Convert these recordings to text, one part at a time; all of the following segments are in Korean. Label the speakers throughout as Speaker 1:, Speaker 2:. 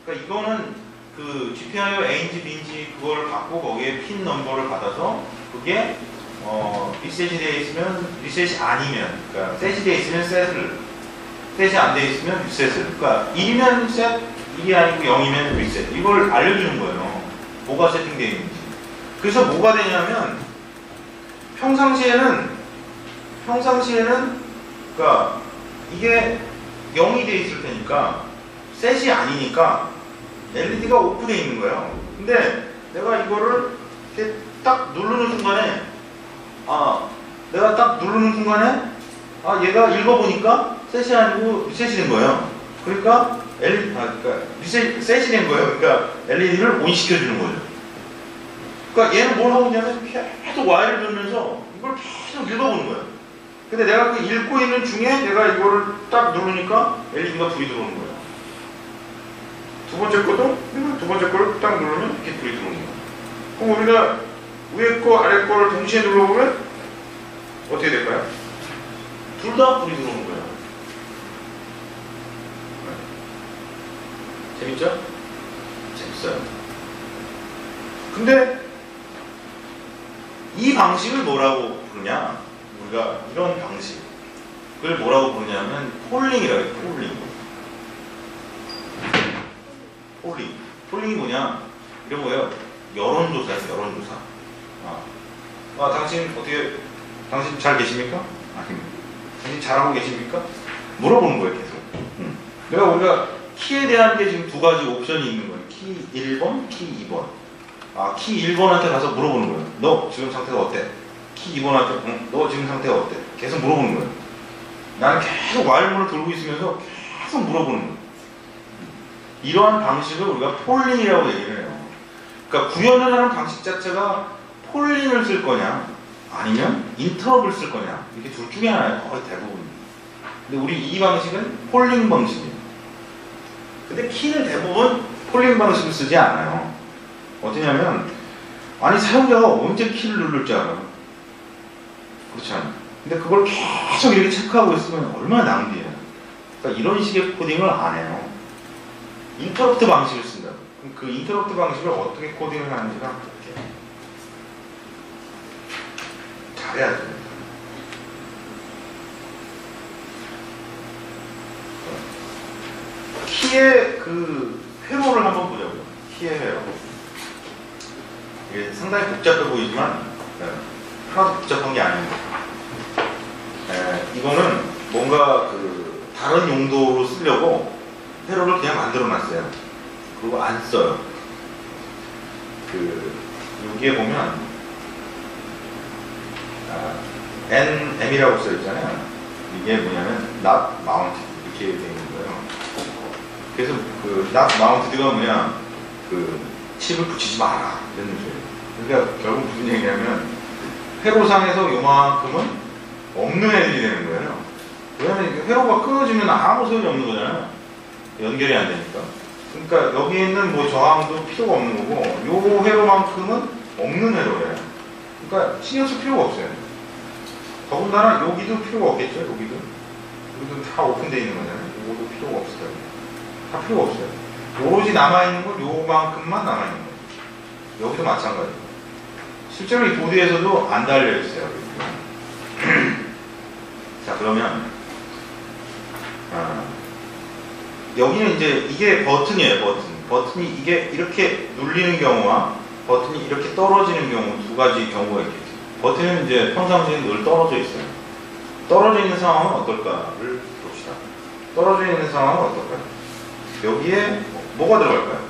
Speaker 1: 그러니까 이거는 그 GPIO A인지 B인지 그걸 받고 거기에 핀 넘버를 받아서 그게 리셋이 되어 있으면 리셋이 아니면, 그러니까 셋이 되어 있으면 셋을, 셋이 안 되어 있으면 리셋을, 그러니까 1이면 셋, 1이 아니고 0이면 리셋, 이걸 알려주는 거예요. 뭐가 세팅되어 있는지. 그래서 뭐가 되냐면 평상시에는 그러니까 이게 0이 되어 있을 테니까 셋이 아니니까 LED가 오프되어 있는 거예요. 근데 내가 이거를 이렇게 딱 누르는 순간에 얘가 읽어보니까 셋이 아니고 리셋이 된 거예요. 그러니까 셋이 된 거예요. 그러니까 LED를 온 시켜주는 거죠. 그러니까 얘는 뭘 하고 있냐면 계속 Y를 누르면서 이걸 계속 읽어보는 거예요. 근데 내가 그 읽고 있는 중에 내가 이거를 딱 누르니까 LED가 불이 들어오는 거예요. 두 번째 거도 두 번째 거를 딱 누르면 이렇게 불이 들어오는 거예요. 그럼 우리가 위에 거 아래 거를 동시에 눌러보면 어떻게 될까요? 둘 다 불이 들어오는 거예요. 재밌죠? 재밌어요. 근데 이 방식을 뭐라고 부르냐? 우리가 이런 방식을 뭐라고 부르냐면 폴링이라고 해요. 폴링이 뭐냐? 이런 거예요. 여론조사예요. 여론조사. 당신 잘 계십니까? 아닙니다. 당신 잘하고 계십니까? 물어보는 거예요. 계속. 우리가 키에 대한 게 지금 두 가지 옵션이 있는 거예요. 키 1번, 키 2번. 키 1번한테 가서 물어보는 거예요. 너 지금 상태가 어때? 키 2번한테 너 지금 상태가 어때? 계속 물어보는 거예요. 나는 계속 와일문을 들고 있으면서 계속 물어보는 거예요. 이러한 방식을 우리가 폴링이라고 얘기를 해요. 그러니까 구현을 하는 방식 자체가 폴링을 쓸 거냐 아니면 인터럽을 쓸 거냐, 이렇게 둘 중에 하나예요. 거의 대부분. 근데 우리 이 방식은 폴링 방식이에요. 근데 키는 대부분 폴링 방식을 쓰지 않아요. 어떠냐면 사용자가 언제 키를 누를 줄 알아요? 그렇지 않아요. 근데 그걸 계속 이렇게 체크하고 있으면 얼마나 낭비해요. 그러니까 이런 식의 코딩을 안 해요. 인터럽트 방식을 쓴다. 그럼 그 인터럽트 방식을 어떻게 코딩을 하는지가 이렇게 잘해야 됩니다. 키의 그 회로를 한번 보자고요. 키의 회로. 이게 상당히 복잡해 보이지만 하나도 복잡한 게 아닙니다. 이거는 뭔가 그 다른 용도로 쓰려고 회로를 그냥 만들어 놨어요. 그리고 안 써요. 여기에 보면 NM이라고 써 있잖아요. 이게 뭐냐면 not mounted 이렇게 되어 있는 거예요. 그래서 그 not mounted가 뭐냐, 그 칩을 붙이지 마라 이런 뜻이에요. 그러니까 결국 무슨 얘기냐면 회로상에서 요만큼은 없는 애들이 되는 거예요. 왜냐면 회로가 끊어지면 아무 소용이 없는 거잖아요. 연결이 안 되니까. 그러니까 여기 있는 뭐 저항도 필요가 없는 거고, 요 회로만큼은 없는 회로예요. 그러니까 신경 쓸 필요가 없어요. 더군다나 여기도 필요가 없겠죠. 여기도 다 오픈되어 있는 거잖아요. 요것도 필요가 없을 거예요. 다 필요가 없어요. 오로지 남아있는 건 요만큼만 남아있는 거예요. 여기도 마찬가지고. 실제로 이 보드에서도 안 달려있어요. 자, 그러면 여기는 이제 이게 버튼이에요. 버튼이 이게 이렇게 눌리는 경우와 버튼이 이렇게 떨어지는 경우, 두 가지 경우가 있겠죠. 버튼은 이제 평상시에 늘 떨어져 있어요. 떨어져 있는 상황은 어떨까를 봅시다. 떨어져 있는 상황은 어떨까요? 여기에 뭐가 들어갈까요?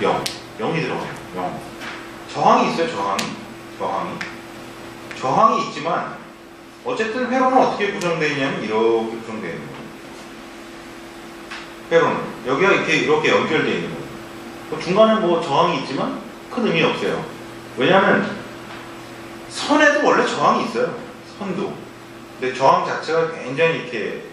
Speaker 1: 0이 들어가요. 0. 저항이 있어요. 저항이 있지만 어쨌든 회로는 어떻게 구성되어 있냐면 이렇게 구성되어 있는 거예요. 회로는 여기가 이렇게 연결되어 있는 거예요. 중간에 뭐 저항이 있지만 큰 의미 없어요. 왜냐하면 선에도 원래 저항이 있어요. 선도. 근데 저항 자체가 굉장히 이렇게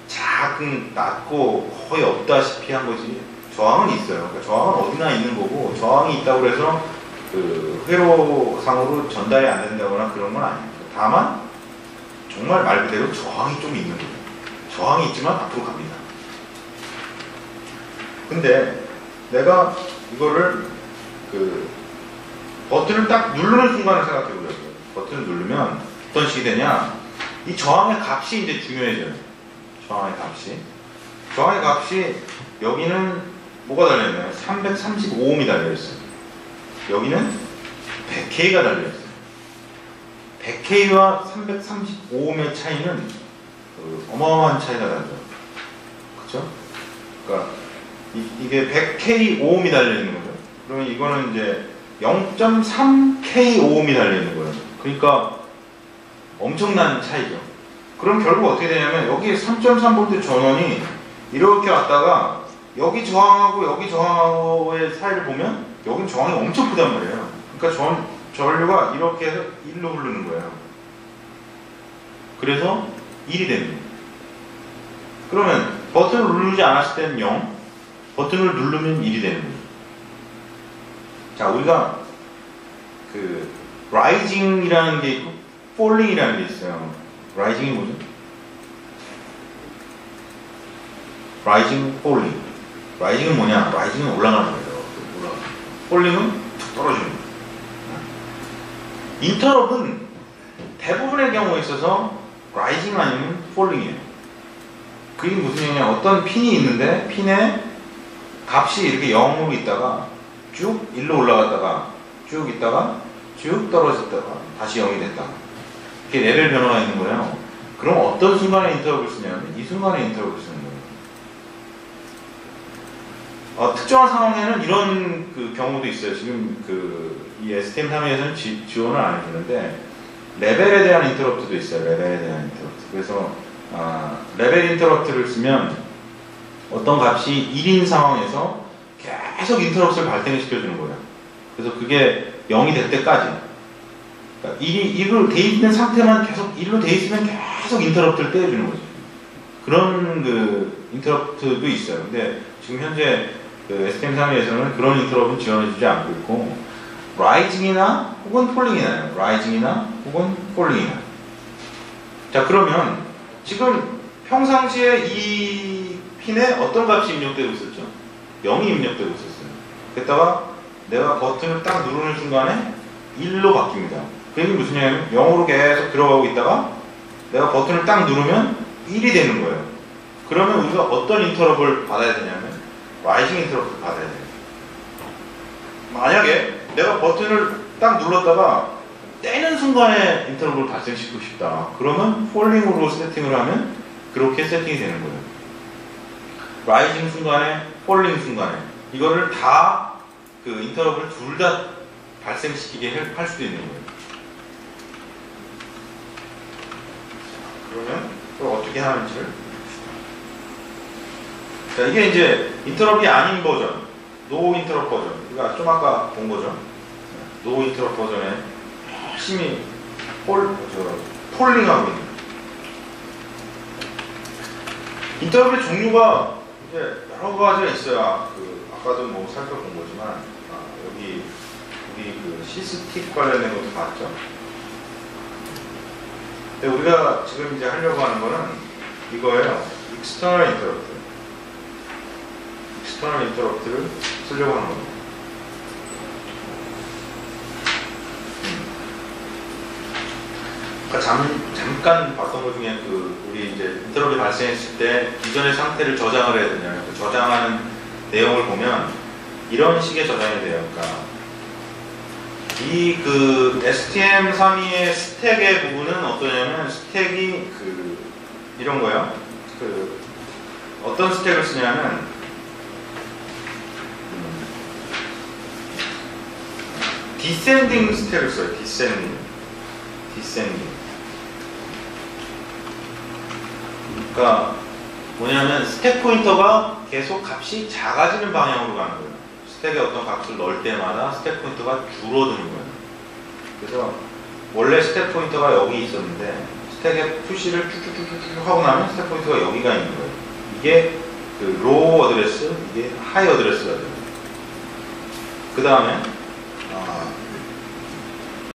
Speaker 1: 작은, 낮고 거의 없다시피 한 거지. 저항은 있어요. 그러니까 저항은 어디나 있는 거고, 저항이 있다고 해서 그 회로상으로 전달이 안 된다거나 그런 건 아닙니다. 다만 정말 말 그대로 저항이 좀 있는 거예요. 저항이 있지만 앞으로 갑니다. 근데 내가 이거를 버튼을 딱 누르는 순간을 생각해 보자고요. 버튼을 누르면 어떤 식이 되냐? 이 저항의 값이 이제 중요해져요. 저항의 값이 여기는 뭐가 달려있나요? 335ohm이 달려있어요. 여기는 100K가 달려있어요. 100K와 335ohm의 차이는 어마어마한 차이가 나죠. 그쵸? 그러니까 이게 100K ohm이 달려있는 거죠. 그러면 이거는 이제 0.3K ohm이 달려있는 거예요. 그러니까 엄청난 차이죠. 그럼 결국 어떻게 되냐면 여기 3.3V 전원이 이렇게 왔다가 여기 저항하고 여기 저항하고의 사이를 보면 여긴 저항이 엄청 크단 말이에요. 그러니까 전류가 이렇게 해서 1로 흐르는 거예요. 그래서 1이 됩니다. 그러면 버튼을 누르지 않았을 때는 0, 버튼을 누르면 1이 되는 거예요. 자, 우리가 라이징이라는 게 있고 폴링이라는 게 있어요. 라이징이 뭐죠? 라이징, 폴링. 라이징은 뭐냐? 라이징은 올라가는 거예요. 폴링은 툭 떨어지는 거예요. 인터럽은 대부분의 경우에 있어서 라이징 아니면 폴링이에요. 그게 무슨 얘기냐? 어떤 핀이 있는데 핀에 값이 이렇게 0으로 있다가 쭉 1로 올라갔다가 쭉 있다가 쭉 떨어졌다가 다시 0이 됐다가 이렇게 레벨 변화가 있는 거예요. 그럼 어떤 순간에 인터럽을 쓰냐면 이 순간에 인터럽을 쓰는 거예요. 특정한 상황에는 이런 경우도 있어요. 지금 이 STM32에서는 지원을 안 해주는데 레벨에 대한 인터럽트도 있어요. 레벨에 대한 인터럽트. 그래서 레벨 인터럽트를 쓰면 어떤 값이 1인 상황에서 계속 인터럽트를 발생을 시켜주는 거예요. 그래서 그게 0이 될 때까지, 그러니까 1로 돼 있는 상태만 계속 1로 돼 있으면 계속 인터럽트를 떼어주는 거죠. 그런 인터럽트도 있어요. 근데 지금 현재 STM32에서는 그런 인터럽트는 지원해주지 않고 있고 라이징이나 혹은 폴링이나요. 라이징이나 혹은 폴링이나. 자, 그러면 지금 평상시에 이 핀에 어떤 값이 입력되고 있었죠? 0이 입력되고 있었어요. 그랬다가 내가 버튼을 딱 누르는 순간에 1로 바뀝니다. 그게 무슨 얘기냐면 0으로 계속 들어가고 있다가 내가 버튼을 딱 누르면 1이 되는 거예요. 그러면 우리가 어떤 인터럽을 받아야 되냐면 라이징 인터럽을 받아야 돼요. 만약에 내가 버튼을 딱 눌렀다가 떼는 순간에 인터럽을 발생시키고 싶다. 그러면 폴링으로 세팅을 하면 그렇게 세팅이 되는 거예요. 라이징 순간에, 폴링 순간에 이거를 다 인터럽을 둘 다 발생시키게 할 수도 있는 거예요. 그러면 그걸 어떻게 하는지를 자, 이게 이제 인터럽이 아닌 버전, 노 인터럽 버전. 우리가 좀 아까 본 거죠. 노 인터럽 버전에 열심히 폴링하고 있는. 인터럽의 종류가 이제 여러 가지가 있어요. 아까도 뭐 살펴본 거지만, 여기 우리 시스틱 관련된 것도 봤죠. 근데 우리가 지금 이제 하려고 하는 거는 이거예요. 익스터널 인터럽트. 익스터널 인터럽트를 쓰려고 하는 겁니다. 잠깐 봤던 것 중에 우리 이제 인터럽이 발생했을 때 이전의 상태를 저장을 해야 되냐면 저장하는 내용을 보면 이런 식의 저장이 돼요. 그러니까 이 STM32의 스택의 부분은 어떠냐면 스택이 이런 거예요. 어떤 스택을 쓰냐면 디센딩 스택을 써요. 디센딩. 그러니까 뭐냐면 스택 포인터가 계속 값이 작아지는 방향으로 가는 거예요. 스택에 어떤 값을 넣을 때마다 스택 포인터가 줄어드는 거예요. 그래서 원래 스택 포인터가 여기 있었는데 스택에 푸시를 쭉쭉쭉쭉 하고 나면 스택 포인터가 여기가 있는 거예요. 이게 로우 어드레스, 이게 하이 어드레스가 돼요. 그 다음에